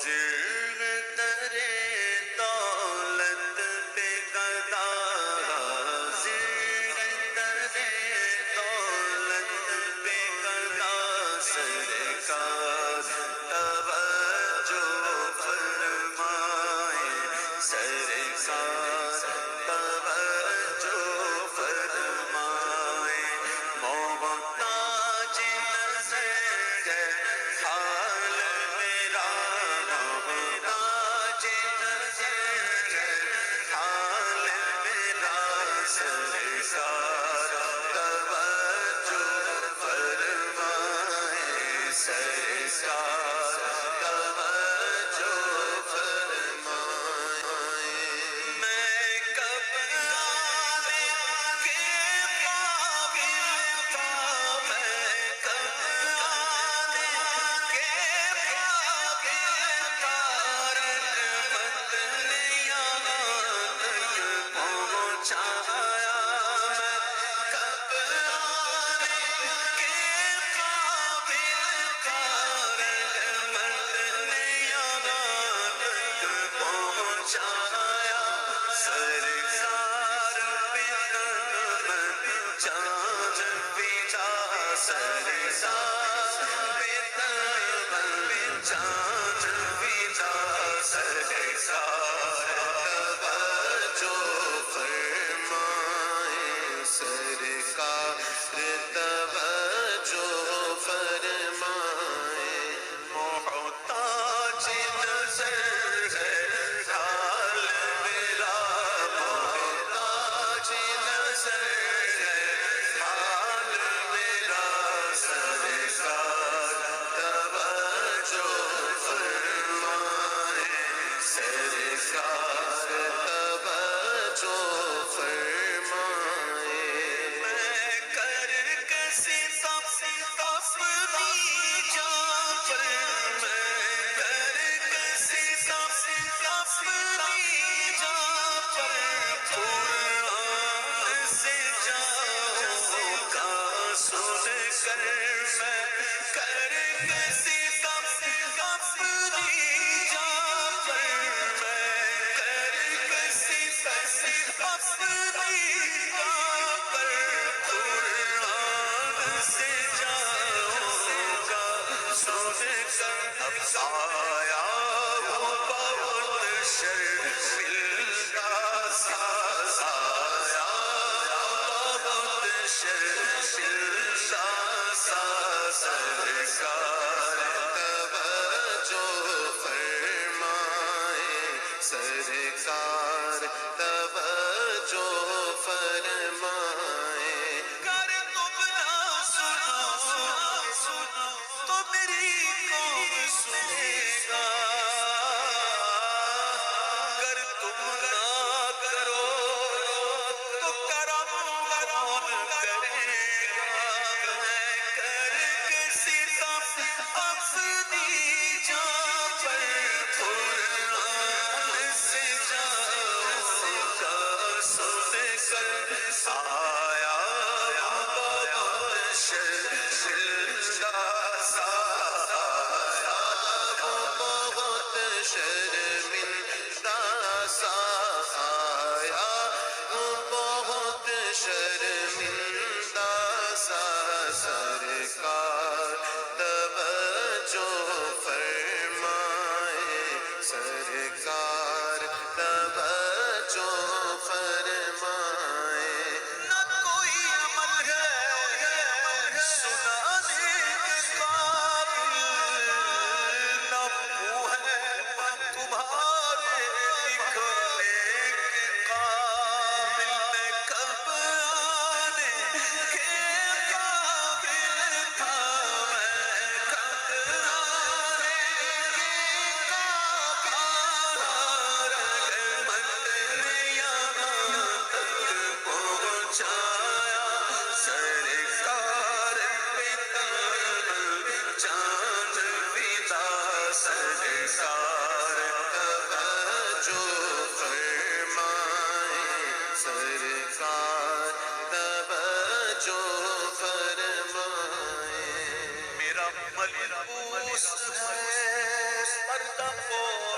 زیر ترے دولت پہ گدا، زیر ترے دولت پہ گدا، سرکار توجہ فرمائے، سرکار توجہ فرمائے، محتاج نظر ہے حال میرا، محتاج نظر ہے حال میرا، سرکار توجہ فرمائے، سرکار توجہ فرمائے۔ میں کب آنے کے قابل تھا، میں کب آنے کے قابل تھا، رحمت نے یہاں تک پہنچایا، میں کب آنے کے قابل تھا، رحمت نے یہاں تک پہنچایا، سرکار پہ تن من جان پیچھا، سرکار پہ تن من جان پیچھا، سرکار توجہ فرمائے، سرکار توجہ فرمائے، محتاج نظر ہے حال میرا، محتاج نظر ہے حال میرا، سرکار توجہ فرمائے، سرکار توجہ فرمائے۔ میں کر کسی اپنی جان پر، میں کر کسی اپنی جان پر، قرآن سے جاؤں گا سن کر، میں کر کسی اپنی جان پر، میں کر کسی اپنی جان پر، قرآن سے جاؤں گا سن کر، اب آیا ہوں بہت شرمندہ سا، آیا بہت شرمندہ سا، سرکار توجہ فرمائے، سرکار توجہ فرمائے۔ گر تم نہ سنو تو میری کون سنے گا، گر تم نہ کرو تو کرم کون کرے گا، میں کر کسی اپنی جان پر، قرآن سے جاؤں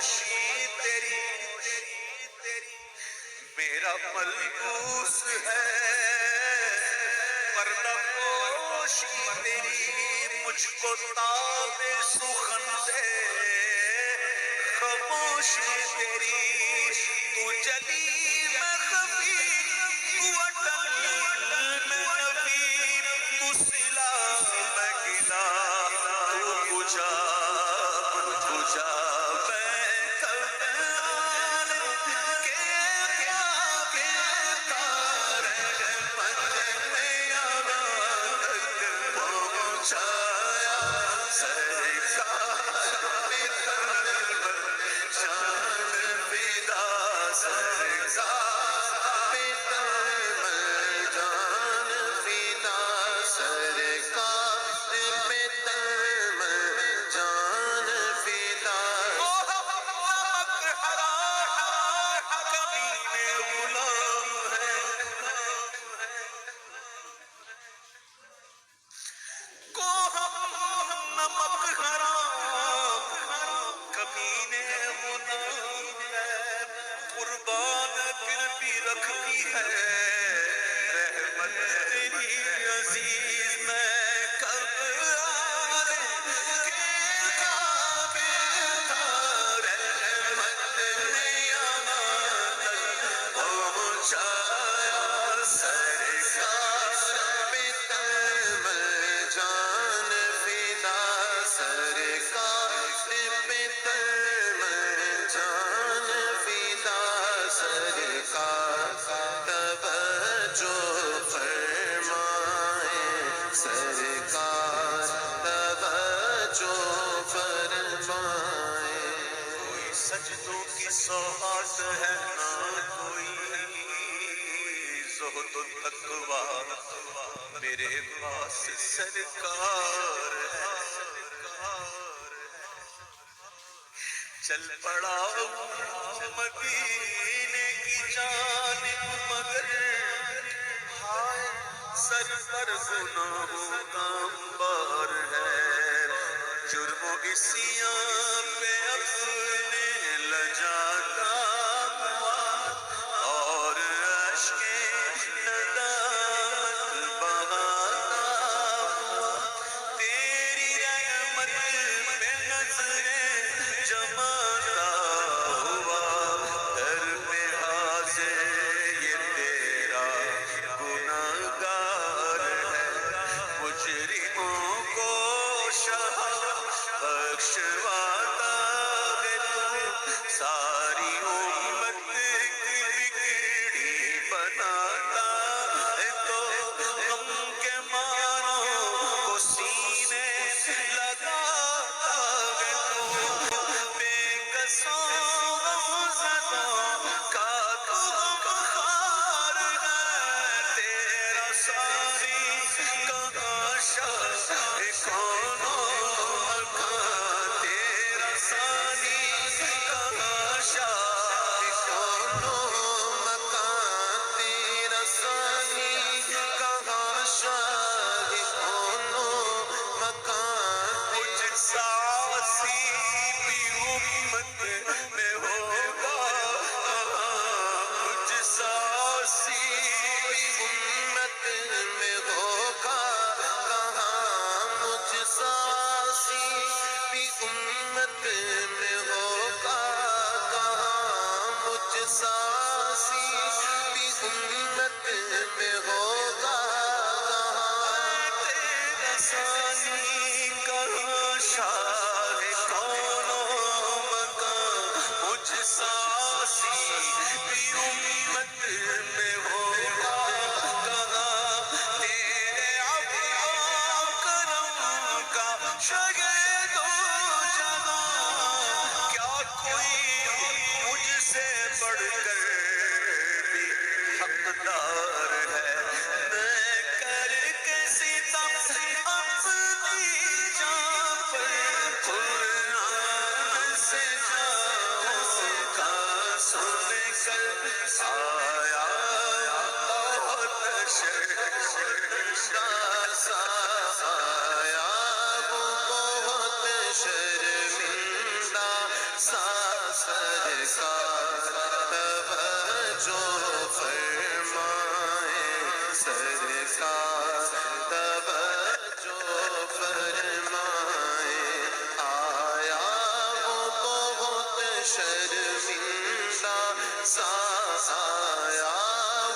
خاموشی تیری میرا ملبوس ہے، پردہ پوشی تیری مجھ کو تاب سخن دے، خاموشی تیری تو جلی میں خفی، تو اٹل میں نبی، تو سلا میں گلا، تو بجھا میں کب آنے کے پاپے تارے رحمت میں آباد تک پہنچایا، سرکار میں قلب جان فدا، سرکار میں قلب جان فدا، سرکار میں قلب جان فدا۔ نمک حرام کمینے غلام ہے، نمک حرام کمینے غلام ہے، قربان پھر بھی رکھتی ہے رحمت تیری عزیز، میں کب آنے کے کعبے تارے رحمت نے امان تک پہنچایا، سرکار میں تمل جان فدا، سرکار میں تمل جان فدا، سرکار توجہ فرمائے، سرکار توجہ فرمائے۔ کوئی سجدوں کی سوغات ہے نہ کوئی زہد و تقویٰ، میرے پاس سرکار ہے، چل پڑا مدینے کی جانب، مگر ہائے سر پر گناہوں کا انبار ہے، جرم و عصیاں پہ اپنے لجاتا ہوا، اور اشک ندامت بہاتا ہوا، تیری رحمت پہ نظریں جماتا ہوا، در پہ حاضر یہ تیرا گناہگار ہے، مجرموں کو شہا بخشواتا ہے تو، ساری امت کی بگڑی بناتا ہے تو، غم کے ماروں کو سینے لگاتا ہے تو، بے قصوں غمزدوں کا تو غمخوار ہے، تیرا ثانی کہاں شاہ کون و مکان، تیرا ثانی کہاں شاہ کون و مکان، تیرا ثانی کہاں شاہ کون و مکان، مجھ ساسی بھی امت میں ہوگا کہاں، مجھ ساسی بھی امت میں ہوگا کہاں، مجھ ساسی بھی امت میں ہوگا کہاں، مجھ ساسی بھی امت میں ہوگا کہاں، تیرا ثانی کہاں شاہ کون و مکان، مجھ ساسی بھی امت میں ہوگا کہاں، تیرے عفو کرم کا شاگرد و جہاں، کیا کوئی مجھ سے بڑھ کر بھی حقدار ہے، میں کر کے ستم اپنی جان پر، قرآن سے جاؤں کا سن کر آیا بہت شرمندہ سا، آیا بہت شرمندہ سا، شرمندہ سا آیا،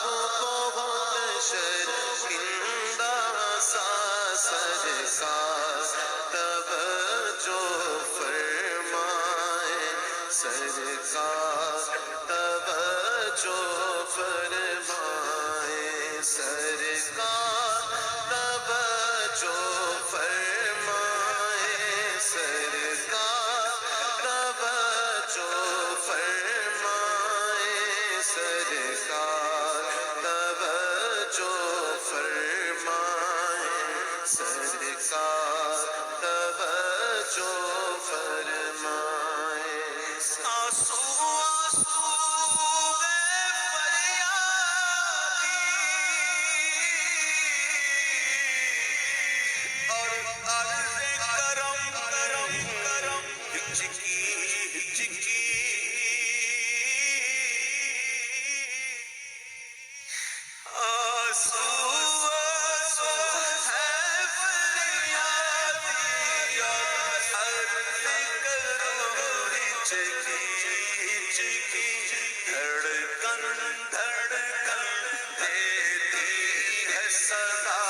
وہ بہت شرمندہ سا سرکار توجہ فرمائے، سرکار توجہ فرمائے، سرکار توجہ فرمائے، سرکار توجہ فرمائے، سرکار توجہ فرمائے، سرکار توجہ فرمائے۔ آنسو آنسو فریادی اور عرض کرم کرم کرم ہچکی ہچکی، آنسو آنسو ہے فریادی اور عرض کرم ہچکی ہچکی، دھڑکن دھڑکن دیتی ہے صدا،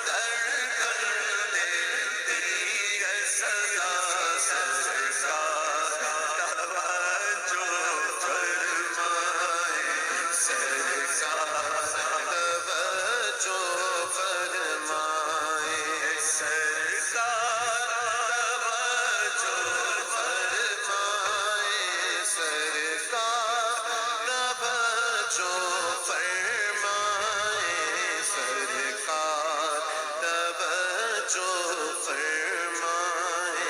دھڑکن دیتی ہے صدا، سرکار توجہ فرمائے، سرکار توجہ فرمائے، سرکار توجہ فرمائے، سرکار توجہ فرمائے، سرکار توجہ فرمائے،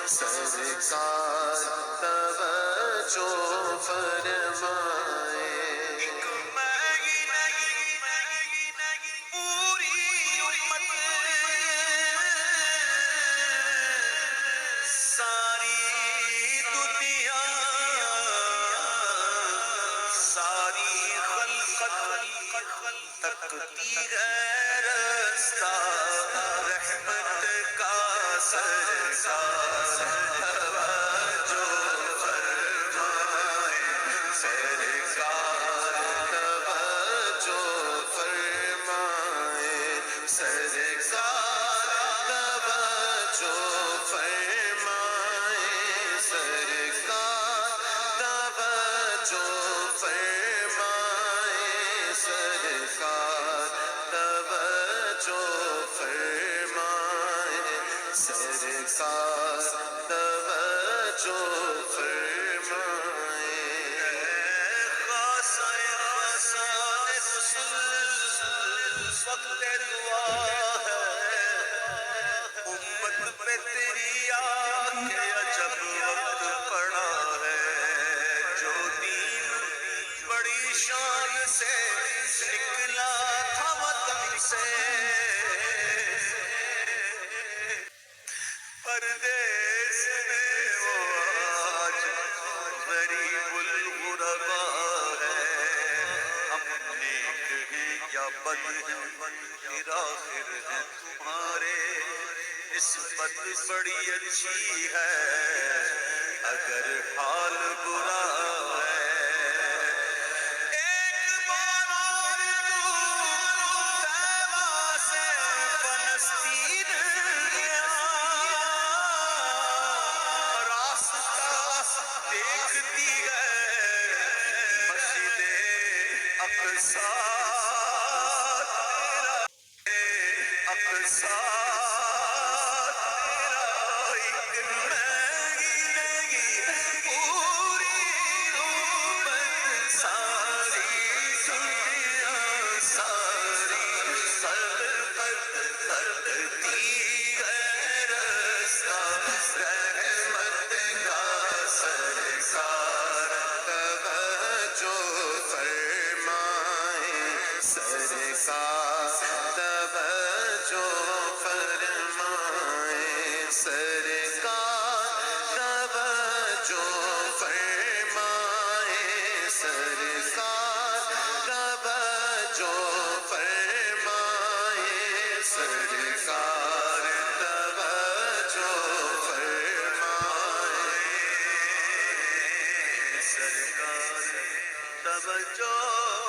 سرکار توجہ فرمائے۔ ایک میں ہی نہیں پوری امت، ساری دنیا، ساری خلقت تکتی ہے رستہ رحمت کا، سرکار توجہ فرمائے، سرکار توجہ فرمائے، سرکار توجہ فرمائے، سرکار توجہ فرمائے، سرکار توجہ فرمائے، سرکار توجہ فرمائے۔ خاصہ خاصہ وقت دعا ہے، امت پہ تیری آہ کے عجب وقت پڑا ہے، جو دین بڑی شان سے نکلا تھا وطن سے، پردیس میں وہ آج غریب الغربا ہے، ہم نیک ہیں یا بد ہیں پھر آخر ہیں تمہارے، نسبت بڑی اچھی ہے اگر حال برا ہے، ایک بار اور تو طیبہ سے فلسطین گیا، راستہ دیکھتی ہے مسجد اقصی، اقصی تیرا، ایک نہیں پوری امت، ساری دنیا، ساری خلقت کرتی ہے رستہ رحمت کا، سرکار توجہ فرمائے، سرکار توجہ فرمائے۔ توجہ